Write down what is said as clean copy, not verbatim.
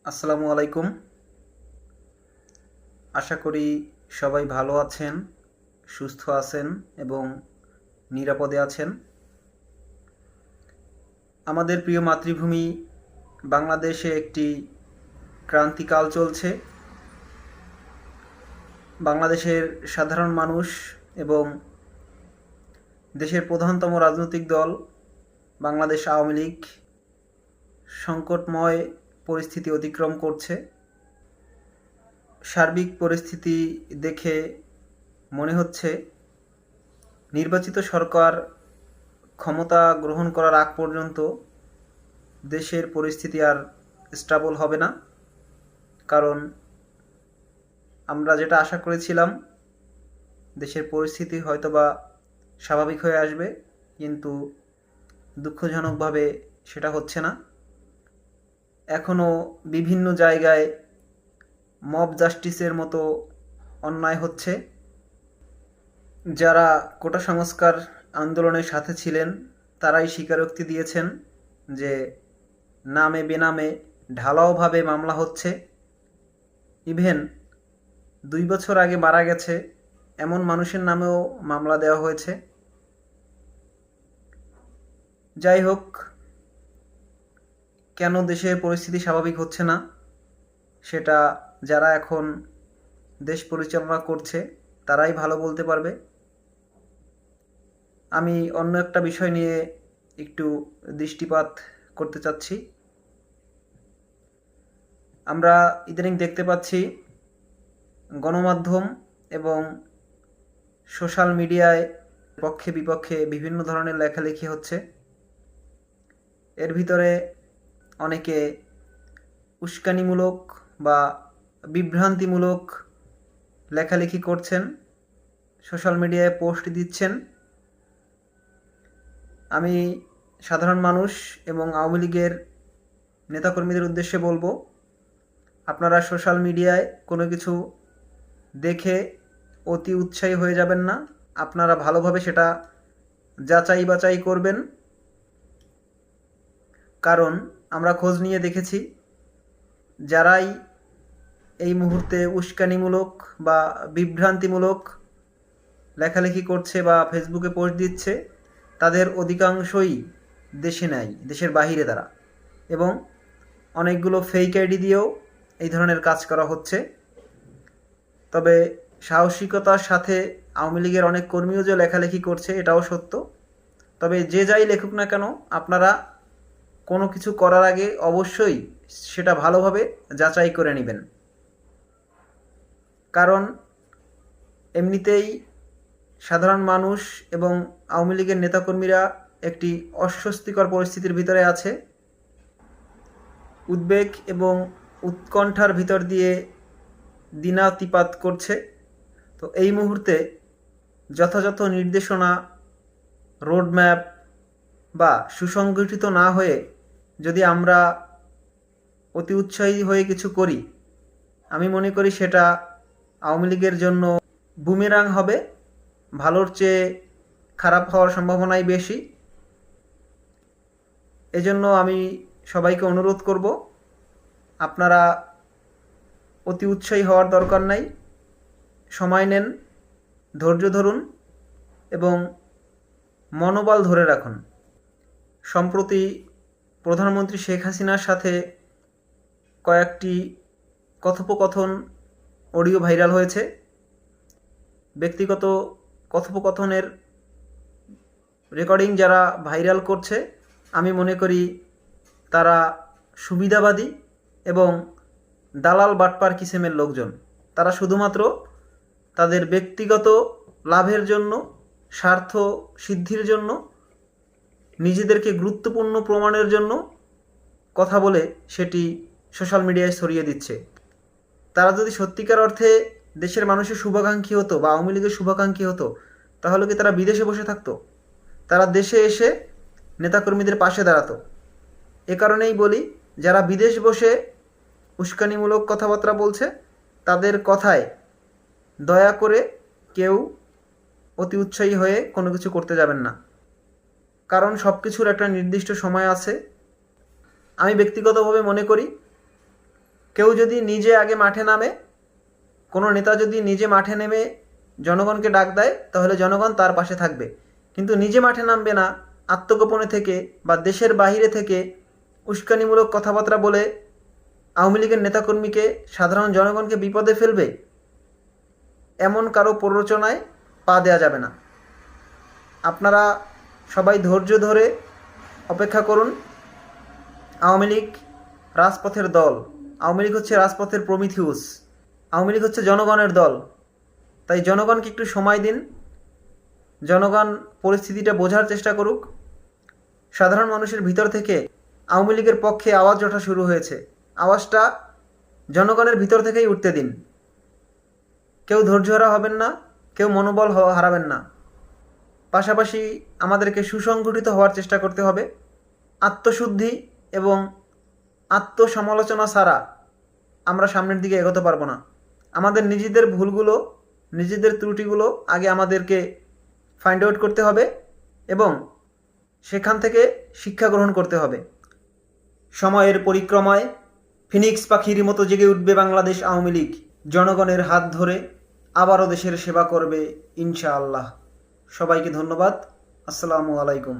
আসসালামু আলাইকুম। আশা করি সবাই ভালো আছেন, সুস্থ আছেন এবং নিরাপদে আছেন। আমাদের প্রিয় মাতৃভূমি বাংলাদেশে একটি ক্রান্তিকাল চলছে। বাংলাদেশের সাধারণ মানুষ এবং দেশের প্রধানতম রাজনৈতিক দল বাংলাদেশ আওয়ামী লীগ সংকটময় পরিস্থিতি অতিক্রম করছে। সার্বিক পরিস্থিতি দেখে মনে হচ্ছে নির্বাচিত সরকার ক্ষমতা গ্রহণ করার আগ পর্যন্ত দেশের পরিস্থিতি আর স্টেবল হবে না। কারণ আমরা যেটা আশা করেছিলাম দেশের পরিস্থিতি হয়তোবা স্বাভাবিক হয়ে আসবে, কিন্তু দুঃখজনকভাবে সেটা হচ্ছে না। এখনও বিভিন্ন জায়গায় মব জাস্টিসের মতো অন্যায় হচ্ছে। যারা কোটা সংস্কার আন্দোলনের সাথে ছিলেন তারাই স্বীকারোক্তি দিয়েছেন যে নামে বেনামে ঢালাওভাবে মামলা হচ্ছে। ইভেন 2 বছর আগে মারা গেছে এমন মানুষের নামেও মামলা দেওয়া হয়েছে। যাই হোক, কেন দেশের পরিস্থিতি স্বাভাবিক হচ্ছে না সেটা যারা এখন দেশ পরিচালনা করছে তারাই ভালো বলতে পারবে। আমি অন্য একটা বিষয় নিয়ে একটু দৃষ্টিপাত করতে চাচ্ছি। আমরা ইদানিং দেখতে পাচ্ছি গণমাধ্যম এবং সোশ্যাল মিডিয়ায় পক্ষে বিপক্ষে বিভিন্ন ধরনের লেখালেখি হচ্ছে। এর ভিতরে অনেকে উস্কানিমূলক বা বিভ্রান্তিমূলক লেখালেখি করছেন, সোশ্যাল মিডিয়ায় পোস্ট দিচ্ছেন। আমি সাধারণ মানুষ এবং আওয়ামী লীগের নেতাকর্মীদের উদ্দেশ্যে বলবো, আপনারা সোশ্যাল মিডিয়ায় কোনো কিছু দেখে অতি উৎসাহী হয়ে যাবেন না। আপনারা ভালোভাবে সেটা যাচাই বাছাই করবেন। কারণ আমরা খোঁজ নিয়ে দেখেছি যারাই এই মুহূর্তে উস্কানিমূলক বা বিভ্রান্তিমূলক লেখালেখি করছে বা ফেসবুকে পোস্ট দিচ্ছে তাদের অধিকাংশই দেশে নাই, দেশের বাহিরে তারা, এবং অনেকগুলো ফেক আইডি দিয়েও এই ধরনের কাজ করা হচ্ছে। তবে সাহসিকতার সাথে আওয়ামী লীগের অনেক কর্মীও যে লেখালেখি করছে এটাও সত্য। তবে যে যাই লেখুক না কেন, আপনারা কোনো কিছু করার আগে অবশ্যই সেটা ভালোভাবে যাচাই করে নেবেন। কারণ এমনিতেই সাধারণ মানুষ এবং আওয়ামী লীগের নেতাকর্মীরা একটি অস্বস্তিকর পরিস্থিতির ভিতরে আছে। উদ্বেগ এবং উৎকণ্ঠার ভিতর দিয়ে দিনাতিপাত করছে। তো এই মুহূর্তে যথাযথ নির্দেশনা, রোডম্যাপ বা সুসংগঠিত না হয়ে যদি আমরা অতি উৎসাহী হয়ে কিছু করি, আমি মনে করি সেটা আওয়ামী লীগের জন্য বুমেরাং হবে। ভালোর চেয়ে খারাপ হওয়ার সম্ভাবনাই বেশি। এজন্য আমি সবাইকে অনুরোধ করব, আপনারা অতি উৎসাহী হওয়ার দরকার নাই। সময় নেন, ধৈর্য ধরুন এবং মনোবল ধরে রাখুন। সম্প্রতি প্রধানমন্ত্রী শেখ হাসিনার সাথে কয়েকটি কথোপকথন অডিও ভাইরাল হয়েছে। ব্যক্তিগত কথোপকথনের রেকর্ডিং যারা ভাইরাল করছে, আমি মনে করি তারা সুবিধাবাদী এবং দালাল বাটপার কিসেমের লোকজন। তারা শুধুমাত্র তাদের ব্যক্তিগত লাভের জন্য, স্বার্থ সিদ্ধির জন্য, নিজেদেরকে গুরুত্বপূর্ণ প্রমাণের জন্য কথা বলে সেটি সোশ্যাল মিডিয়ায় ছড়িয়ে দিচ্ছে। তারা যদি সত্যিকার অর্থে দেশের মানুষের শুভাকাঙ্ক্ষী হতো বা আওয়ামী লীগের শুভাকাঙ্ক্ষী হতো, তাহলে কি তারা বিদেশে বসে থাকতো? তারা দেশে এসে নেতাকর্মীদের পাশে দাঁড়াতো। এ কারণেই বলি, যারা বিদেশ বসে উস্কানিমূলক কথাবার্তা বলছে তাদের কথায় দয়া করে কেউ অতি উৎসাহী হয়ে কোনো কিছু করতে যাবেন না। কারণ সব কিছুর একটা নির্দিষ্ট সময় আছে। আমি ব্যক্তিগতভাবে মনে করি কেউ যদি নিজে আগে মাঠে নামে, কোনো নেতা যদি নিজে মাঠে নেমে জনগণকে ডাক দেয়, তাহলে জনগণ তার পাশে থাকবে। কিন্তু নিজে মাঠে নামবে না, আত্মগোপনে থেকে বা দেশের বাইরে থেকে উস্কানিমূলক কথাবার্তা বলে আওয়ামী লীগের নেতাকর্মীকে, সাধারণ জনগণকে বিপদে ফেলবে, এমন কারো প্ররোচনায় পা দেওয়া যাবে না। আপনারা সবাই ধৈর্য ধরে অপেক্ষা করুন। আওয়ামী লীগ রাজপথের দল, আওয়ামী লীগ হচ্ছে রাজপথের প্রমিথিউস, আওয়ামী লীগ হচ্ছে জনগণের দল। তাই জনগণকে একটু সময় দিন, জনগণ পরিস্থিতিটা বোঝার চেষ্টা করুক। সাধারণ মানুষের ভিতর থেকে আওয়ামী লীগের পক্ষে আওয়াজ ওঠা শুরু হয়েছে, আওয়াজটা জনগণের ভিতর থেকেই উঠতে দিন। কেউ ধৈর্যহারা হবেন না, কেউ মনোবল হারাবেন না। পাশাপাশি আমাদেরকে সুসংগঠিত হওয়ার চেষ্টা করতে হবে। আত্মশুদ্ধি এবং আত্মসমালোচনা ছাড়া আমরা সামনের দিকে এগোতে পারবো না। আমাদের নিজেদের ভুলগুলো, নিজেদের ত্রুটিগুলো আগে আমাদেরকে ফাইন্ড আউট করতে হবে এবং সেখান থেকে শিক্ষা গ্রহণ করতে হবে। সময়ের পরিক্রমায় ফিনিক্স পাখির মতো জেগে উঠবে বাংলাদেশ আওয়ামী লীগ। জনগণের হাত ধরে আবারও দেশের সেবা করবে ইনশাআল্লাহ। সবাইকে ধন্যবাদ। আসসালামু আলাইকুম।